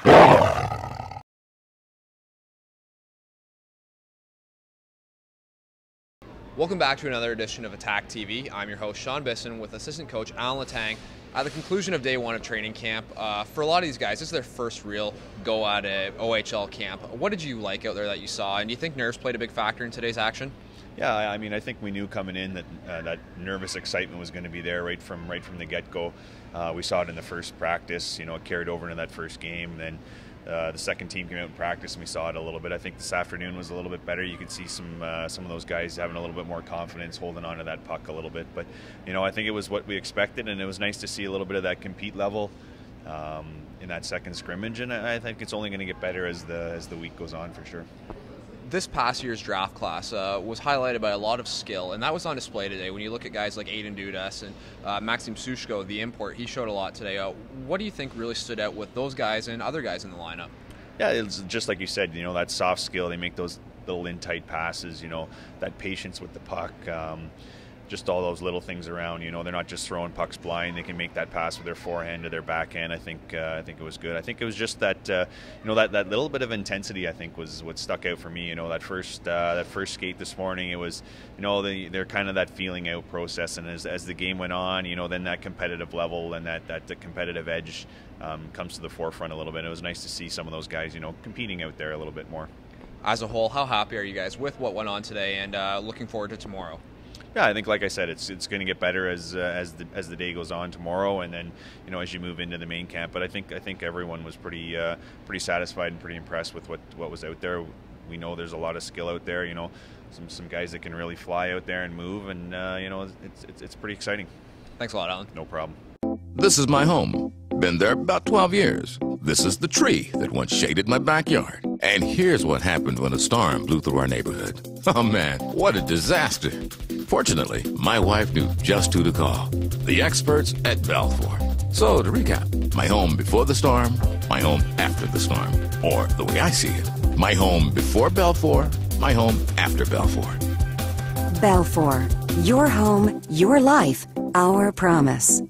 Welcome back to another edition of Attack TV. I'm your host, Sean Bisson, with assistant coach Alan Letang. At the conclusion of day one of training camp, for a lot of these guys, this is their first real go at a OHL camp. What did you like out there that you saw, and do you think nerves played a big factor in today's action? Yeah, I mean, I think we knew coming in that that nervous excitement was going to be there right from the get-go. We saw it in the first practice. You know, it carried over into that first game. Then the second team came out and practiced, and we saw it a little bit. I think this afternoon was a little bit better. You could see some of those guys having a little bit more confidence, holding on to that puck a little bit. But you know, I think it was what we expected, and it was nice to see a little bit of that compete level in that second scrimmage. And I think it's only going to get better as the week goes on, for sure. This past year's draft class was highlighted by a lot of skill, and that was on display today. When you look at guys like Aiden Dudas and Maxim Sushko, the import, he showed a lot today. What do you think really stood out with those guys and other guys in the lineup? Yeah, it's just like you said, you know, that soft skill. They make those little in-tight passes, you know, that patience with the puck, just all those little things around. You know, they're not just throwing pucks blind. They can make that pass with their forehand or their backhand. I think it was good. I think it was just that you know, that little bit of intensity, I think, was what stuck out for me. You know, that first skate this morning, it was, you know, they're kind of that feeling out process, and as the game went on, you know, then that competitive level and that competitive edge comes to the forefront a little bit. It was nice to see some of those guys, you know, competing out there a little bit more. As a whole, how happy are you guys with what went on today, and looking forward to tomorrow? Yeah, I think, like I said, it's going to get better as the day goes on tomorrow, and then, you know, as you move into the main camp. But I think everyone was pretty satisfied and pretty impressed with what was out there. We know there's a lot of skill out there. You know, some guys that can really fly out there and move, and you know, it's pretty exciting. Thanks a lot, Alan. No problem. This is my home. Been there about 12 years. This is the tree that once shaded my backyard. And here's what happened when a storm blew through our neighborhood. Oh man, what a disaster. Fortunately, my wife knew just who to call. The experts at Balfour. So to recap, my home before the storm, my home after the storm. Or the way I see it, my home before Balfour, my home after Balfour. Balfour, your home, your life, our promise.